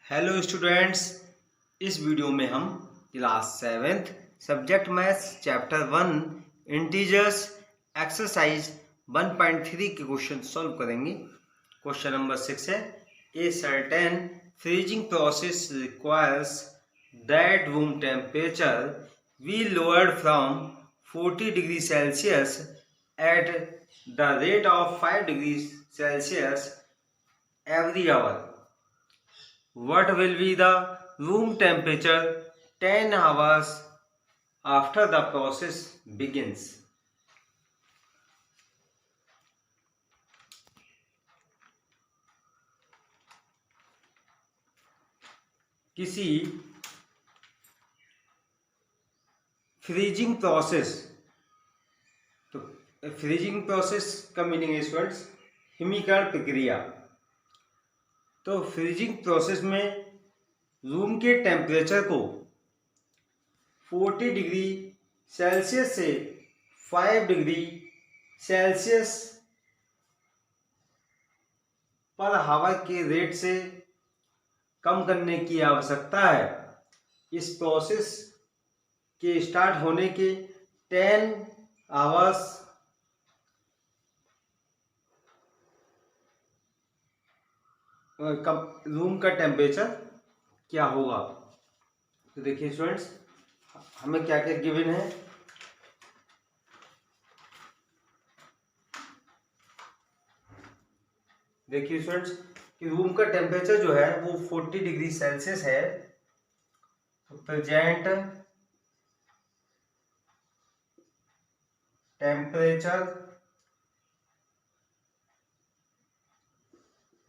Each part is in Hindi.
Hello students. इस वीडियो में हम class 7th subject maths chapter 1 integers exercise 1.3 के क्वेश्चन सॉल्व करेंगे। क्वेश्चन नंबर 6 है, a certain freezing process requires that room temperature we lowered from 40 degree Celsius at the rate of 5 degree Celsius every hour. What will be the room temperature 10 hours after the process begins? किसी फ्रीजिंग प्रोसेस, तो फ्रीजिंग प्रोसेस का मीनिंग है स्टूडेंट्स हिमीकरण प्रक्रिया। तो फ्रीजिंग प्रोसेस में रूम के टेम्परेचर को 40 डिग्री सेल्सियस से 5 डिग्री सेल्सियस पर हवा के रेट से कम करने की आवश्यकता है। इस प्रोसेस के स्टार्ट होने के 10 आवर्स रूम का टेम्परेचर क्या होगा। तो देखिए स्टूडेंट्स, हमें क्या क्या गिवन है। देखिए स्टूडेंट्स कि रूम का टेम्परेचर जो है वो 40 डिग्री सेल्सियस है। तो प्रेजेंट टेम्परेचर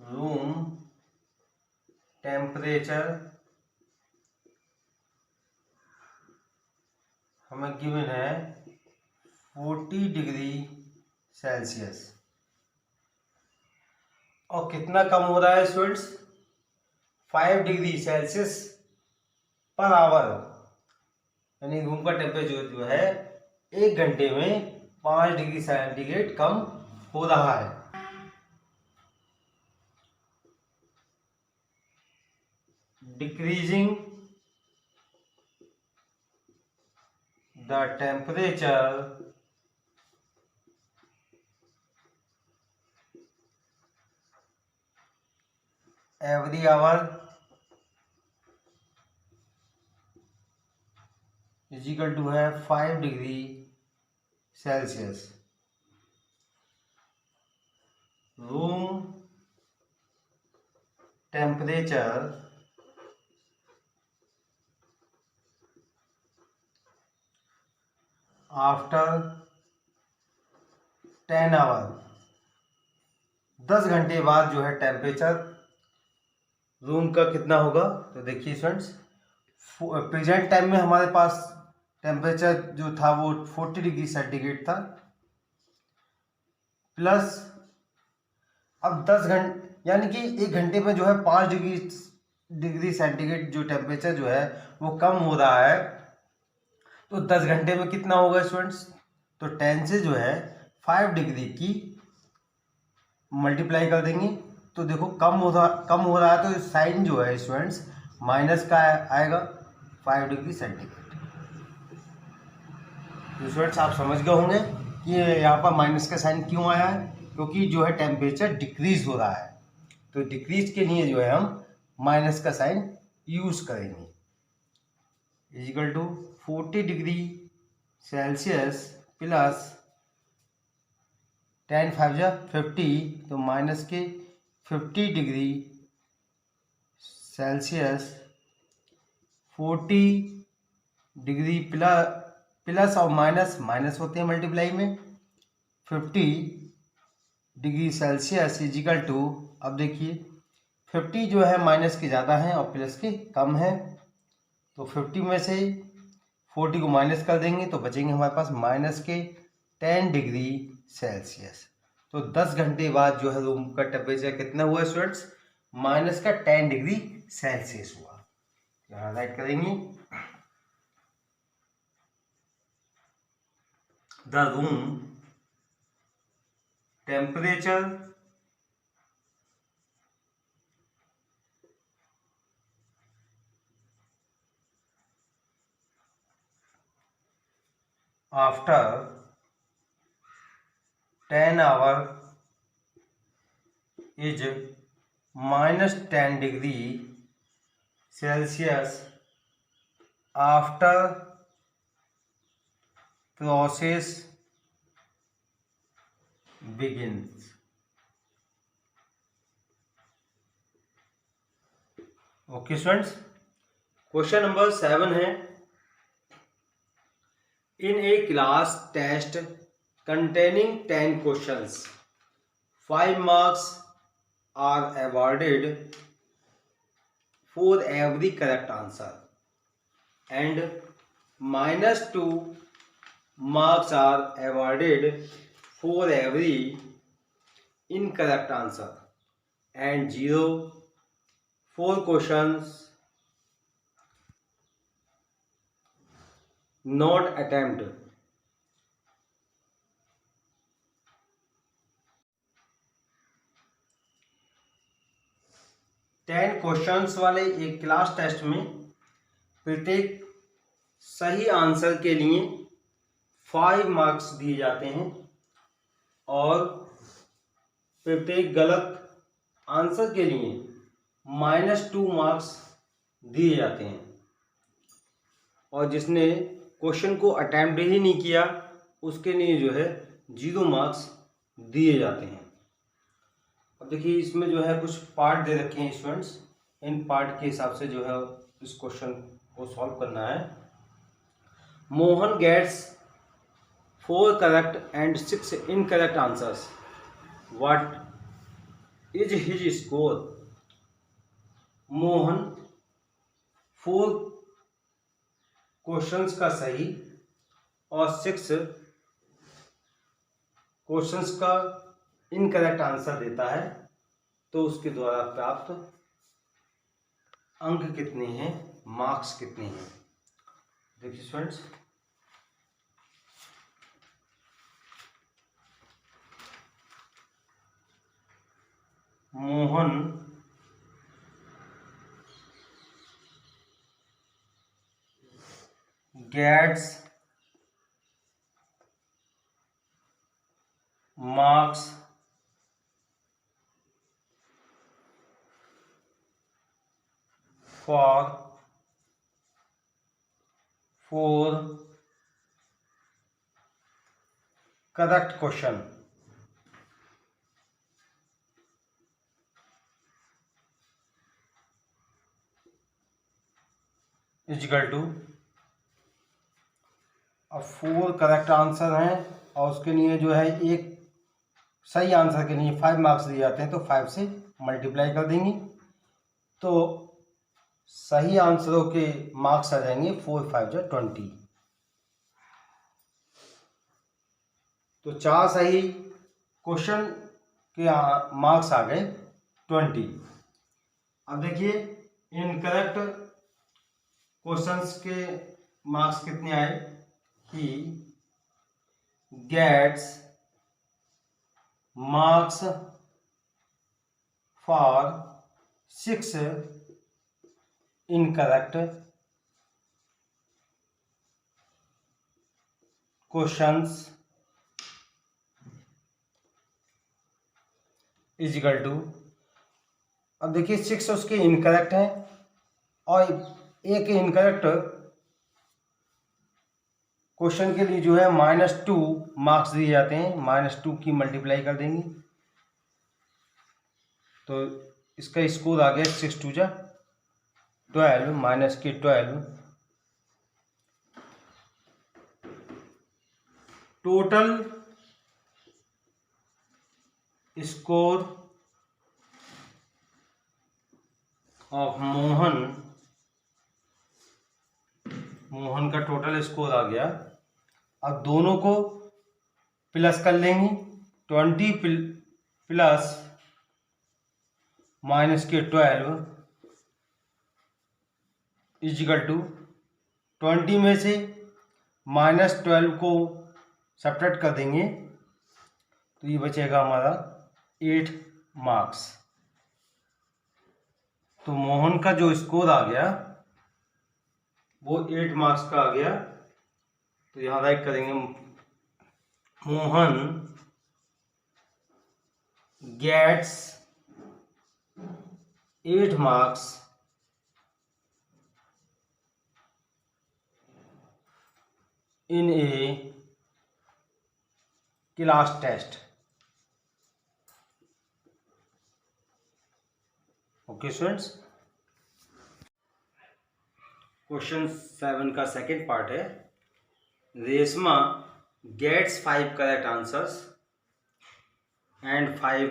रूम टेम्परेचर हमें गिवन है 40 डिग्री सेल्सियस। और कितना कम हो रहा है students? 5 degree Celsius per hour, यानी रूम का टेम्परेचर जो है 1 घंटे में 5 डिग्री सेंटीग्रेड कम हो रहा है। Decreasing the temperature every hour is equal to है 5 degree Celsius. Room temperature after 10 hour, 10 घंटे बाद जो है टेम्परेचर रूम का कितना होगा। तो देखिए स्टूडेंट्स, प्रेजेंट टाइम में हमारे पास टेम्परेचर जो था वो 40 डिग्री सेंटीग्रेड था, प्लस अब 10 घंटे यानी कि 1 घंटे में जो है 5 डिग्री सेंटीग्रेड जो टेम्परेचर जो है वो कम हो रहा है। तो 10 घंटे में कितना होगा स्टूडेंट्स? तो 10 से जो है 5 डिग्री की मल्टीप्लाई कर देंगे। तो देखो कम हो रहा है, तो साइन जो है स्टूडेंट्स माइनस का आएगा 5 डिग्री सेंटीग्रेड। तो स्टूडेंट्स आप समझ गए होंगे कि यहाँ पर माइनस का साइन क्यों आया है, क्योंकि जो है टेम्परेचर डिक्रीज हो रहा है। तो डिक्रीज के लिए जो है हम माइनस का साइन यूज करेंगे। Equal to 40 degree Celsius plus 10 5 जा 50, तो माइनस के 50 डिग्री सेल्सियस 40 डिग्री प्लस और माइनस होते हैं मल्टीप्लाई में 50 डिग्री सेल्सियस इजिकल टू, अब देखिए 50 जो है माइनस के ज़्यादा है और प्लस के कम है। तो 50 में से 40 को माइनस कर देंगे तो बचेंगे हमारे पास माइनस के 10 डिग्री सेल्सियस। तो 10 घंटे बाद जो है रूम का टेम्परेचर कितना हुआ स्टूडेंट्स? माइनस का 10 डिग्री सेल्सियस हुआ। यहाँ राइट करेंगे, the room temperature after 10 our is -10 degree Celsius after process begins. Okay students, question number 7 है, इन a class test containing 10 questions, 5 marks are awarded for every correct answer and -2 marks are awarded for every incorrect answer and 0 for questions not attempted. Ten questions वाले एक क्लास टेस्ट में प्रत्येक सही आंसर के लिए 5 मार्क्स दिए जाते हैं और प्रत्येक गलत आंसर के लिए -2 मार्क्स दिए जाते हैं और जिसने क्वेश्चन को अटेम्प्ट ही नहीं किया उसके लिए जो है 0 मार्क्स दिए जाते हैं। अब देखिए इसमें जो है कुछ पार्ट दे रखे हैं स्टूडेंट्स, इन पार्ट के हिसाब से जो है इस क्वेश्चन को सॉल्व करना है। Mohan gets 4 correct and 6 incorrect answers, what is his score? Mohan 4 questions का सही और 6 क्वेश्चंस का इनकरेक्ट आंसर देता है तो उसके द्वारा प्राप्त अंक कितने हैं, मार्क्स कितने हैं? देखिए students, Mohan gets marks for 4 correct question is equal to, अब 4 करेक्ट आंसर हैं और उसके लिए जो है एक सही आंसर के लिए 5 मार्क्स दिए जाते हैं तो 5 से मल्टीप्लाई कर देंगे तो सही आंसरों के मार्क्स आ जाएंगे 4 5 जो 20। तो 4 सही क्वेश्चन के मार्क्स आ गए 20। अब देखिए इनकरेक्ट क्वेश्चंस के मार्क्स कितने आए कि gets marks for 6 incorrect questions is equal to, अब देखिए 6 उसके इनकरेक्ट हैं और एक इनकरेक्ट क्वेश्चन के लिए जो है -2 मार्क्स दिए जाते हैं, -2 की मल्टीप्लाई कर देंगे तो इसका स्कोर आ गया 6 2 जा 12 माइनस के 12। टोटल स्कोर ऑफ मोहन का टोटल स्कोर आ गया। अब दोनों को प्लस कर लेंगे, 20 प्लस माइनस के 12 इजिकल टू 20 में से -12 को सब्ट्रैक्ट कर देंगे तो ये बचेगा हमारा 8 मार्क्स। तो मोहन का जो स्कोर आ गया वो 8 मार्क्स का आ गया। तो यहाँ राइट करेंगे Mohan gets 8 marks in a class test. Okay students, question 7 का सेकेंड पार्ट है। Reshma gets 5 correct answers and 5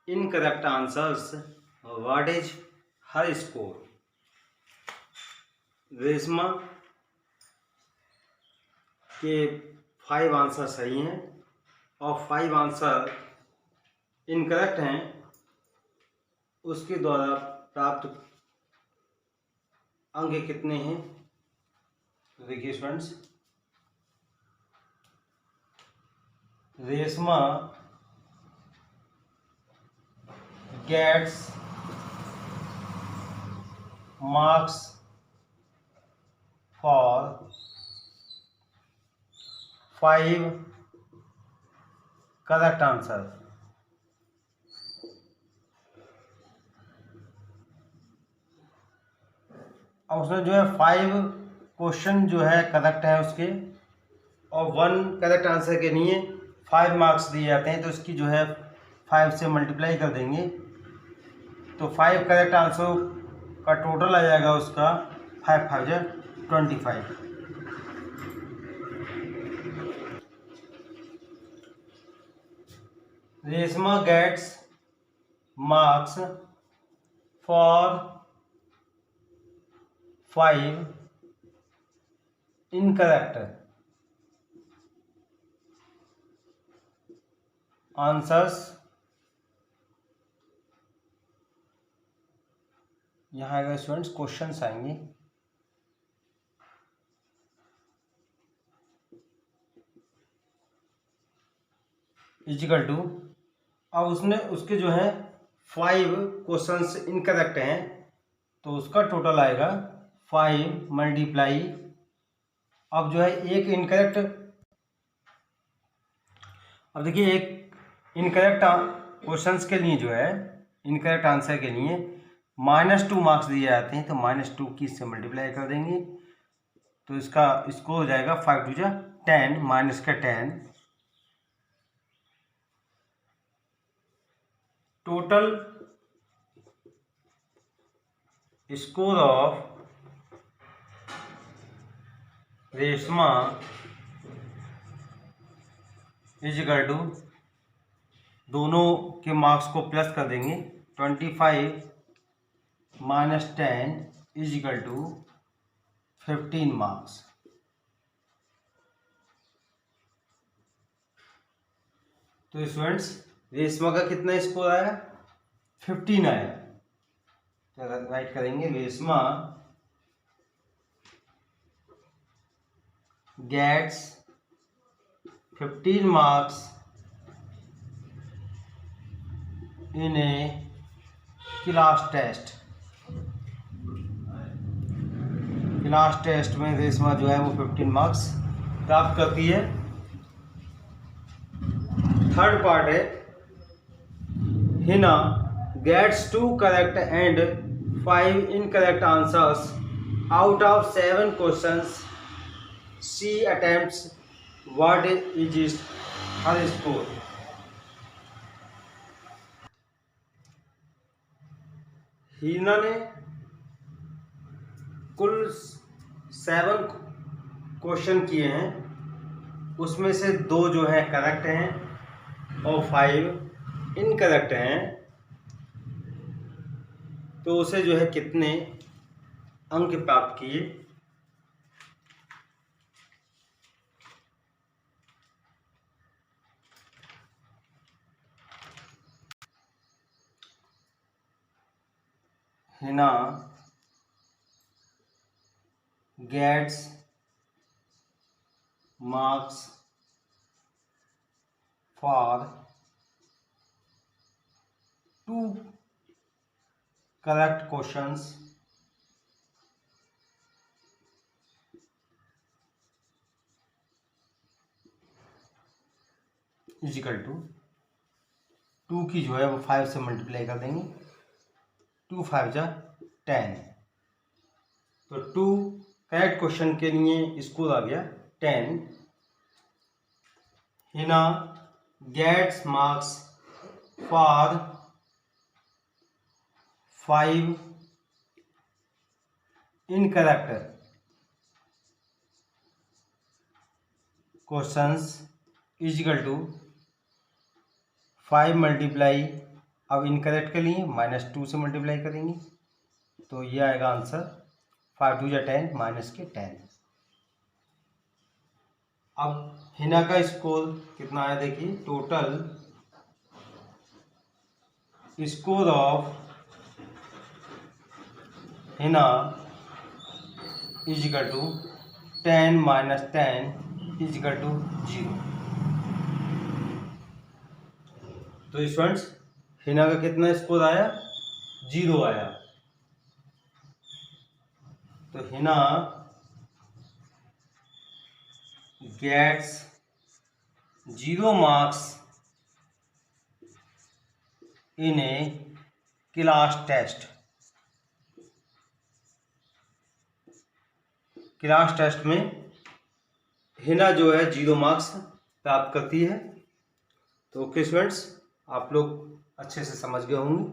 incorrect answers, what is her score. Reshma के 5 आंसर सही हैं और 5 आंसर इनकरेक्ट हैं, उसके द्वारा प्राप्त अंक कितने हैं? तो देखिए students, Reshma gets marks for 5 correct answer. अब उसमें जो है 5 क्वेश्चन जो है करेक्ट है उसके, और 1 करेक्ट आंसर के लिए 5 मार्क्स दिए जाते हैं, तो इसकी जो है 5 से मल्टीप्लाई कर देंगे तो 5 करेक्ट आंसर का टोटल आ जाएगा उसका 5 5 25। Reshma gets marks for 5 incorrect answers. यहाँ आएगा स्टूडेंट्स, क्वेश्चंस आएंगे। इजिकल टू, अब उसने उसके जो है 5 क्वेश्चंस इनकरेक्ट हैं, तो उसका टोटल आएगा 5 मल्टीप्लाई, अब जो है एक इनकरेक्ट, अब देखिए एक इनकरेक्ट क्वेश्चंस के लिए जो है इनकरेक्ट आंसर के लिए -2 मार्क्स दिए जाते हैं, तो -2 की इससे मल्टीप्लाई कर देंगे तो इसका स्कोर हो जाएगा 5 2 जा 10 माइनस का 10। Total score of Reshma is equal to, दोनों के मार्क्स को प्लस कर देंगे, 25 माइनस 10 इजिकल टू 15 मार्क्स। तो स्टूडेंट्स, रेशमा का कितना स्कोर आया? 15 आया। तो राइट करेंगे Reshma gets 15 marks in a class test. Class test में रेशमा जो है वो 15 मार्क्स प्राप्त करती है। थर्ड पार्ट है, Heena gets 2 correct and 5 incorrect answers out of 7 questions she attempts, what is her score. Heena ने कुल 7 क्वेश्चन किए हैं, उसमें से 2 जो है करेक्ट हैं और 5 इनकरेक्ट हैं, तो उसे जो है कितने अंक प्राप्त किए? Heena gets marks for 2 correct questions is equal to 2 की जो है वो 5 से मल्टीप्लाई कर देंगे, 2 5 जा 10। तो 2 करेक्ट क्वेश्चन के लिए स्कोर आ गया 10। Heena gets marks for 5 incorrect questions is equal to 5 multiply, अब इनकरेक्ट के लिए -2 से मल्टीप्लाई करेंगे, तो ये आएगा आंसर 5 2 जा 10 माइनस के 10। अब हिना का स्कोर कितना आया देखिए, total score of Heena is equal to 10 minus 10 is equal to 0। तो स्टूडेंट्स हिना का कितना स्कोर आया, 0 आया। तो Heena gets 0 marks in a class test. Class test में हिना जो है 0 मार्क्स प्राप्त करती है। तो ओके स्टूडेंट्स, आप लोग अच्छे से समझ गए होंगे।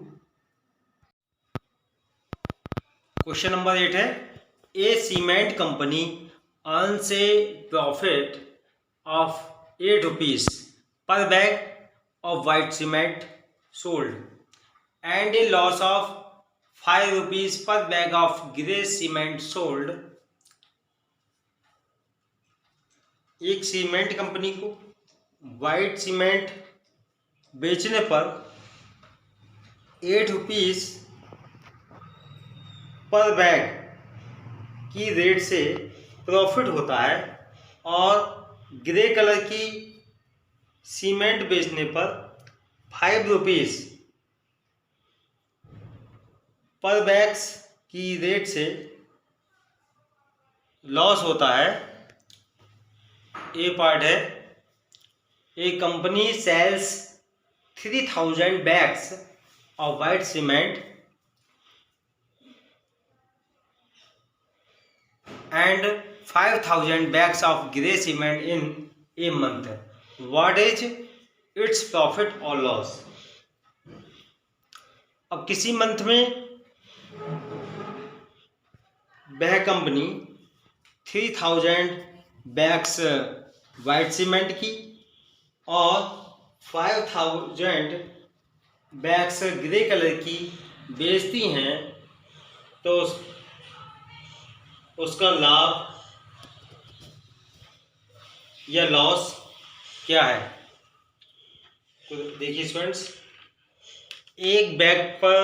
क्वेश्चन नंबर 8 है, a cement company earns a profit of 8 rupees per bag of white cement sold and a loss of 5 rupees per bag of grey cement sold. एक सीमेंट कंपनी को वाइट सीमेंट बेचने पर 8 रुपीज पर बैग की रेट से प्रॉफिट होता है और ग्रे कलर की सीमेंट बेचने पर 5 रुपीज पर बैग्स की रेट से लॉस होता है। ए पार्ट है, a company sells 3000 bags of white cement and 5000 bags of grey cement in a month. What is its profit or loss? अब किसी मंथ में वह कंपनी 3000 बैग्स वाइट सीमेंट की और 5000 बैग्स ग्रे कलर की बेचती हैं, तो उसका लाभ या लॉस क्या है। तो देखिए स्टूडेंट्स, एक बैग पर,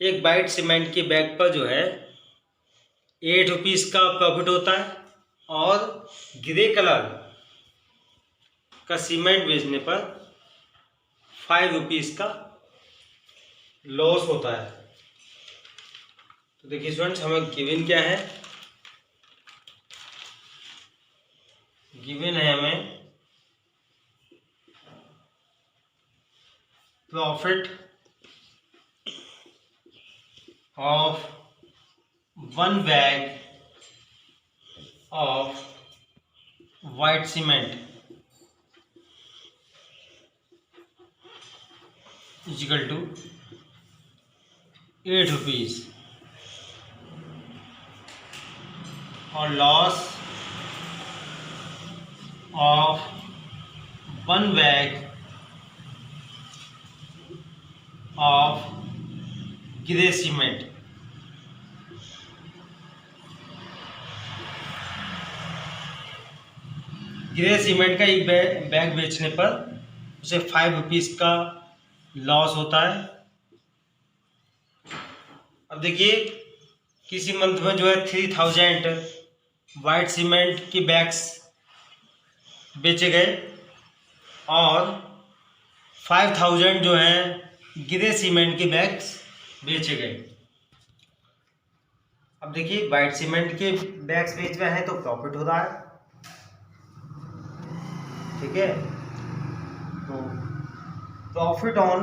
एक वाइट सीमेंट के बैग पर जो है 8 रुपीज़ का प्रॉफिट होता है और ग्रे कलर का सीमेंट बेचने पर 5 रुपीज़ का लॉस होता है। तो देखिए स्टूडेंट्स, हमें गिवन क्या है, गिवन है हमें profit of 1 bag of white cement equal to 8 rupees और loss of 1 bag of grey cement. Grey cement का एक बैग बेचने पर उसे 5 रुपीज़ का लॉस होता है। अब देखिए, किसी मंथ में जो है 3000 वाइट सीमेंट के बैग्स बेचे गए और 5000 जो है ग्रे सीमेंट के बैग्स बेचे गए। अब देखिए, वाइट सीमेंट के बैग्स बेच रहे हैं तो प्रॉफिट हो रहा है, ठीक है। तो profit on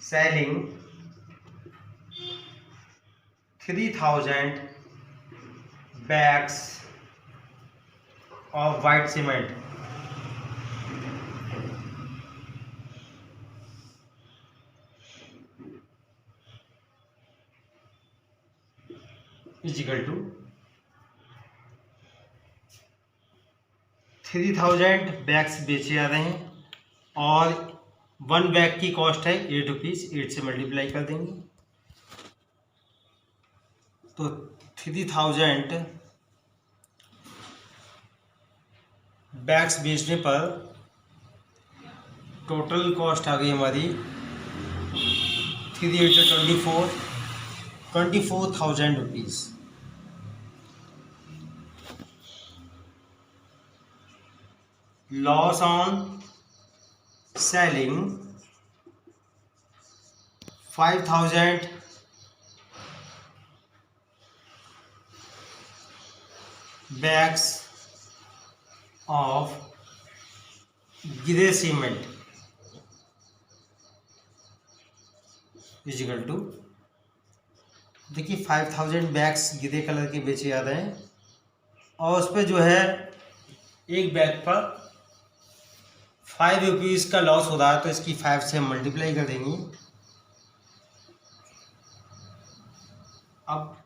selling 3000 bags of white cement is equal to 3000 bags बेचे जा रहे हैं और 1 बैग की कॉस्ट है 8 रुपीज़। 8 से मल्टीप्लाई कर देंगे तो 3000 बैग्स बेचने पर टोटल कॉस्ट आ गई हमारी 3 8 24,000 rupees. Loss on selling 5,000 bags of grey cement is equal to, देखिए 5,000 बैग्स ग्रे कलर के बेचे जा रहे हैं और उस पर जो है एक बैग पर 5 रुपीज़ का लॉस हो रहा है, तो इसकी 5 से हम मल्टीप्लाई कर देंगे। अब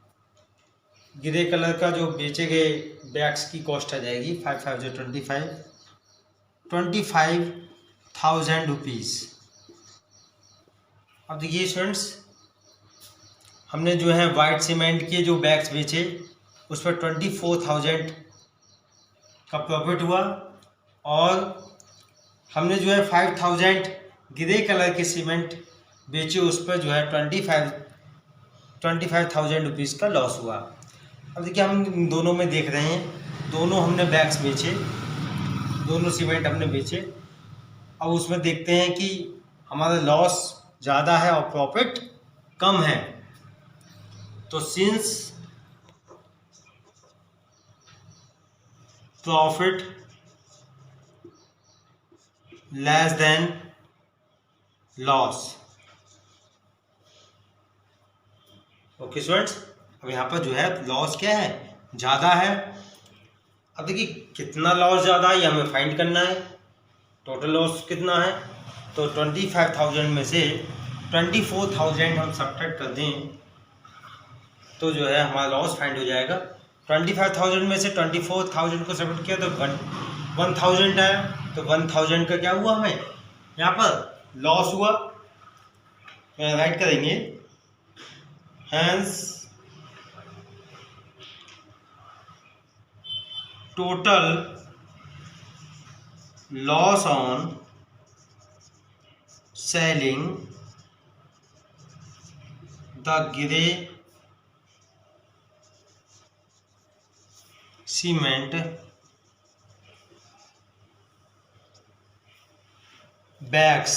ग्रे कलर का जो बेचे गए बैग्स की कॉस्ट आ जाएगी 5 5 जो 25,000 रुपीज़। अब देखिए स्टूडेंट्स, हमने जो है वाइट सीमेंट के जो बैग्स बेचे उस पर 24,000 का प्रॉफिट हुआ और हमने जो है 5,000 ग्रे कलर के सीमेंट बेचे उस पर जो है 25,000 रुपीज़ का लॉस हुआ। अब देखिए हम इन दोनों में देख रहे हैं, दोनों हमने बैग्स बेचे, दोनों सीमेंट हमने बेचे। अब उसमें देखते हैं कि हमारा लॉस ज़्यादा है और प्रॉफिट कम है। तो since profit less than loss, okay students, अब यहाँ पर जो है लॉस क्या है, ज़्यादा है। अब देखिए कितना लॉस ज़्यादा है ये हमें फाइंड करना है। टोटल लॉस कितना है, तो 25,000 में से 24,000 हम सब्ट्रैक्ट कर दें तो जो है हमारा लॉस फाइंड हो जाएगा। 25,000 में से 24,000 को सब्ट्रैक्ट किया तो 1,000 आया, तो 1,000 का क्या हुआ, हमें यहाँ पर लॉस हुआ। राइट करेंगे, hence total loss on selling the grey cement bags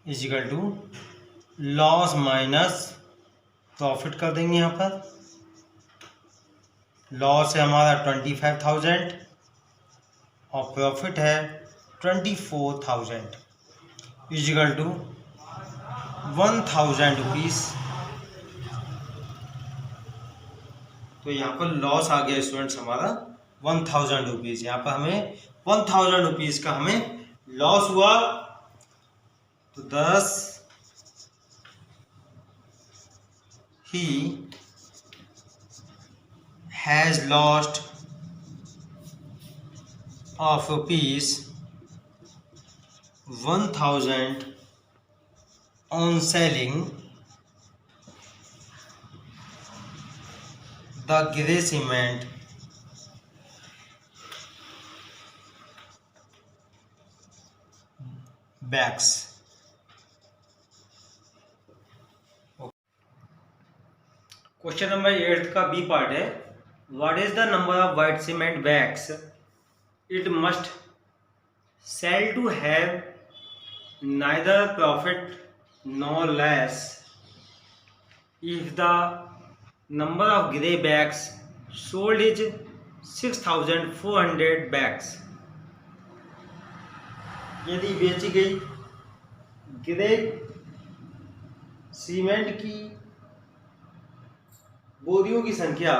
is equal to loss minus profit कर देंगे। यहाँ पर लॉस है हमारा 25,000 और प्रॉफिट है 24,000 इज इक्वल टू 1,000 रुपीज़। तो यहाँ पर लॉस आ गया स्टूडेंट्स हमारा 1,000 रुपीज़। यहाँ पर हमें 1,000 रुपीज़ का हमें लॉस हुआ। तो thus he has lost of rupees 1,000 on selling the grey cement bags। Question number 8 का बी पार्ट है, what is the number of white cement bags it must sell to have neither profit nor less if the number of grey bags sold is 6,400 bags यदि बेची गई ग्रे सीमेंट की बोरियों की संख्या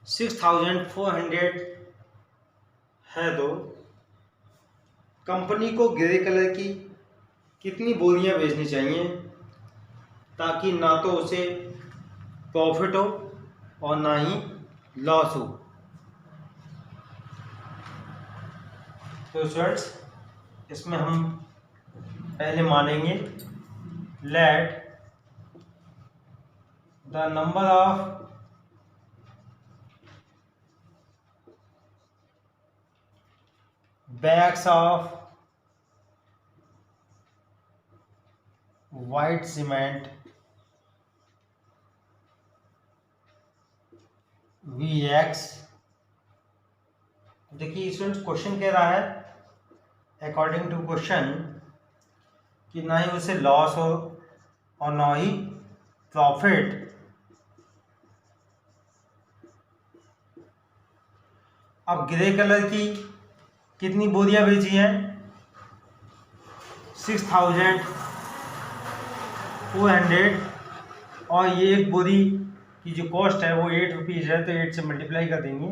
6,400 है तो कंपनी को ग्रे कलर की कितनी बोरियां बेचनी चाहिए ताकि ना तो उसे प्रॉफिट हो और ना ही लॉस हो। तो स्टूडेंट्स इसमें हम पहले मानेंगे let the number of bags of white cement VX। देखिए स्टूडेंट्स क्वेश्चन कह रहा है अकॉर्डिंग टू क्वेश्चन कि ना ही उसे लॉस हो और ना ही प्रॉफिट। अब ग्रे कलर की कितनी बोरियां बेची हैं 6,400 और ये एक बोरी की जो कॉस्ट है वो 8 रुपीज़ है तो 8 से मल्टीप्लाई कर देंगे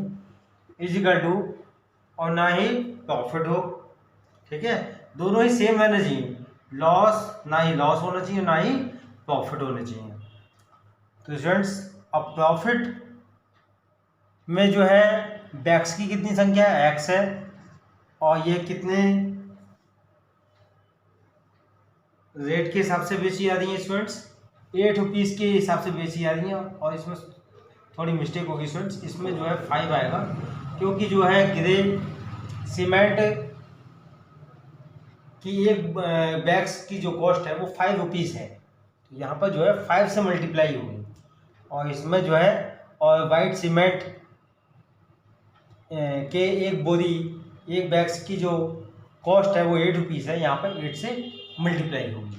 इजिकल टू और ना ही प्रॉफिट हो। ठीक है, दोनों ही सेम रहना चाहिए, लॉस ना ही लॉस होना चाहिए ना ही प्रॉफिट होना चाहिए। तो स्टूडेंट्स अब प्रॉफिट में जो है बैग्स की कितनी संख्या x है और ये कितने रेट के हिसाब से बेची जा रही है स्टूडेंट्स 8 रुपीज़ के हिसाब से बेची जा रही है। और इसमें थोड़ी मिस्टेक होगी स्टूडेंट्स, इसमें जो है 5 आएगा क्योंकि जो है ग्रे सीमेंट की एक बैग्स की जो कॉस्ट है वो 5 रुपीज़ है तो यहाँ पर जो है 5 से मल्टीप्लाई होगी और इसमें जो है और वाइट सीमेंट के एक बोरी एक बैग्स की जो कॉस्ट है वो 8 रुपीज़ है, यहाँ पर 8 से मल्टीप्लाई होगी।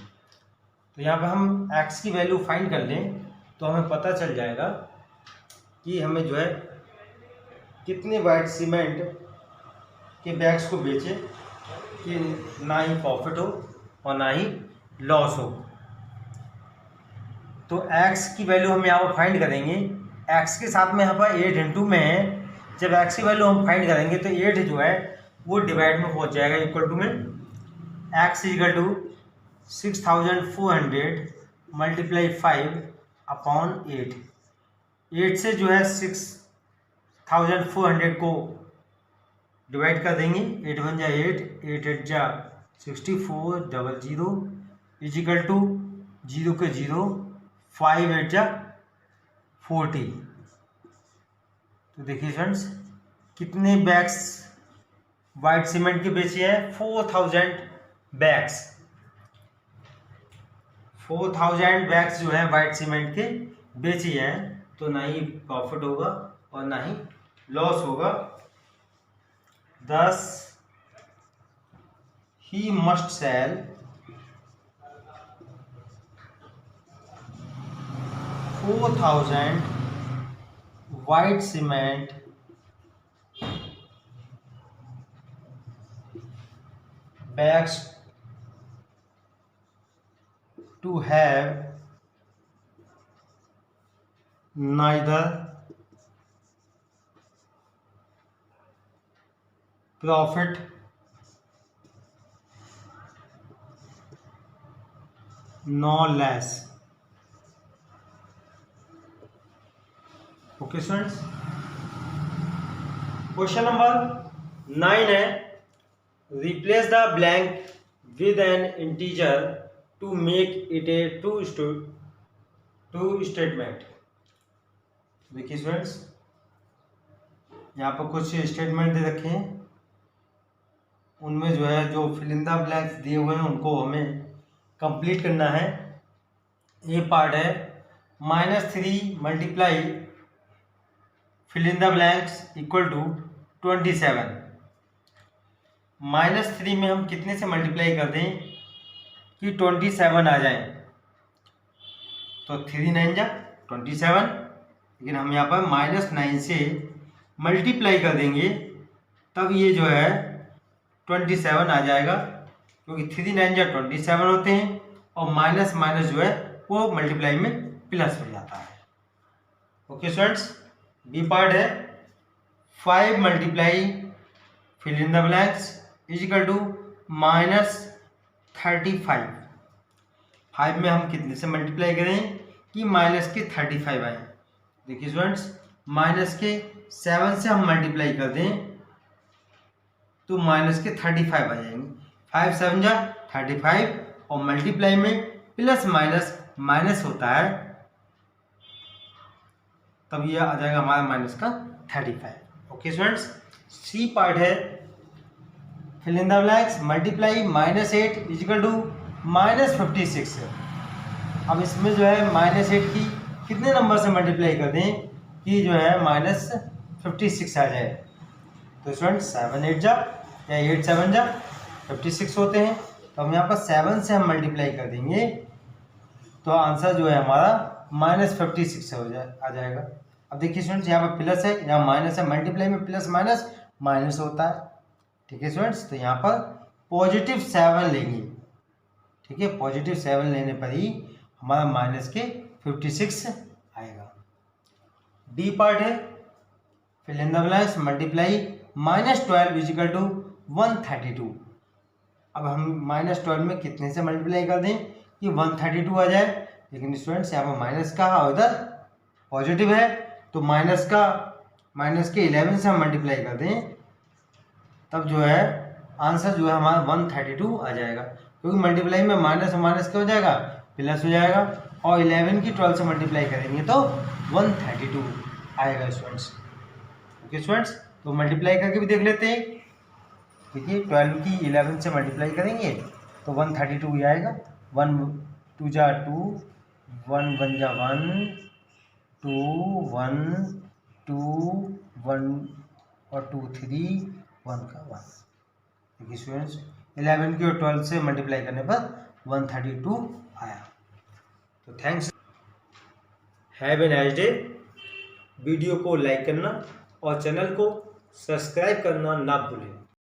तो यहाँ पे हम x की वैल्यू फाइंड कर लें तो हमें पता चल जाएगा कि हमें जो है कितने वाइट सीमेंट के बैग्स को बेचे कि ना ही प्रॉफिट हो और ना ही लॉस हो। तो x की वैल्यू हम यहाँ पर फाइंड करेंगे, x के साथ में यहाँ पर 8 इंटू में है, जब x की वैल्यू हम फाइंड करेंगे तो 8 जो है वो डिवाइड में पहुँच जाएगा इक्वल टू में x equal to 6,400 multiply 5 upon 8। 8 से जो है 6,400 को डिवाइड कर देंगे, 8 1 जा 8, 8 8 जा 64, 00 इजिकल टू 0 के 0, 5 8 जा 40। तो देखिए फ्रेंड्स कितने बैग्स वाइट सीमेंट के बेचे हैं 4,000 बैग्स। 4,000 बैग्स जो है वाइट सीमेंट के बेची हैं तो ना ही प्रॉफिट होगा और ना ही लॉस होगा। Thus he must sell 4,000 white cement bags to have neither profit nor less। Okay students, question number 9 है replace the blank with an integer to make it a true statement. देखिए स्टूडेंट्स यहाँ पर कुछ स्टेटमेंट दे रखे हैं, उनमें जो है जो फिल इन द ब्लैंक्स दिए हुए हैं उनको हमें कंप्लीट करना है। ये पार्ट है -3 multiply fill in the blanks equal to 27। -3 में हम कितने से मल्टीप्लाई कर दें कि 27 आ जाए, तो 3 9 जा 27, लेकिन हम यहाँ पर -9 से मल्टीप्लाई कर देंगे तब ये जो है 27 आ जाएगा, क्योंकि 3 9 जा 27 होते हैं और माइनस माइनस जो है वो मल्टीप्लाई में प्लस हो जाता है। ओके स्टूडेंट्स, बी पार्ट है 5 multiply fill in the blanks is equal to -35। 5 में हम कितने से मल्टीप्लाई करें कि माइनस के 35 आए। देखिए स्टूडेंट्स, माइनस के 7 से हम मल्टीप्लाई कर दें तो माइनस के 35 आ जाएंगे। 5 7 जा 35 और मल्टीप्लाई में प्लस माइनस माइनस होता है, तब ये आ जाएगा हमारा माइनस का 35। ओके स्टूडेंट्स, सी पार्ट है fill in the blanks multiply -8 is equal to -56। अब इसमें जो है -8 की कितने नंबर से मल्टीप्लाई कर दें कि जो है -56 आ जाए। तो स्टूडेंट्स 7 8 जा या 8 7 जा 56 होते हैं, तो हम यहाँ पर 7 से हम मल्टीप्लाई कर देंगे तो आंसर जो है हमारा -56 आ जाएगा। अब देखिए स्टूडेंट्स, यहाँ पर प्लस है, यहाँ माइनस है, मल्टीप्लाई में प्लस माइनस माइनस होता है। ठीक है स्टूडेंट्स, तो यहाँ पर +7 लेंगे। ठीक है, +7 लेने पर ही हमारा माइनस के 56 आएगा। डी पार्ट है fill in the blanks multiply -12 is equal to 132। अब हम -12 में कितने से मल्टीप्लाई कर दें कि 132 आ जाए, लेकिन स्टूडेंट्स यहाँ पर माइनस का उधर पॉजिटिव है, तो माइनस के 11 से हम मल्टीप्लाई कर दें तब जो है आंसर जो है हमारा 132 आ जाएगा, क्योंकि मल्टीप्लाई में माइनस माइनस क्या हो जाएगा, प्लस हो जाएगा, और 11 की 12 से मल्टीप्लाई करेंगे तो 132 आएगा स्टूडेंट्स। ओके स्टूडेंट्स, तो मल्टीप्लाई करके भी देख लेते हैं। देखिए 12 की 11 से मल्टीप्लाई करेंगे तो 132 ही आएगा। 1 2 जा 2, 1 1 जा 1, 2 1 2 1 और 2 3 1 का 1। देखिए स्टूडेंट्स, 11 की और 12 से मल्टीप्लाई करने पर 132 आया। तो thanks, have a nice day. Video को लाइक करना और चैनल को सब्सक्राइब करना ना भूलें।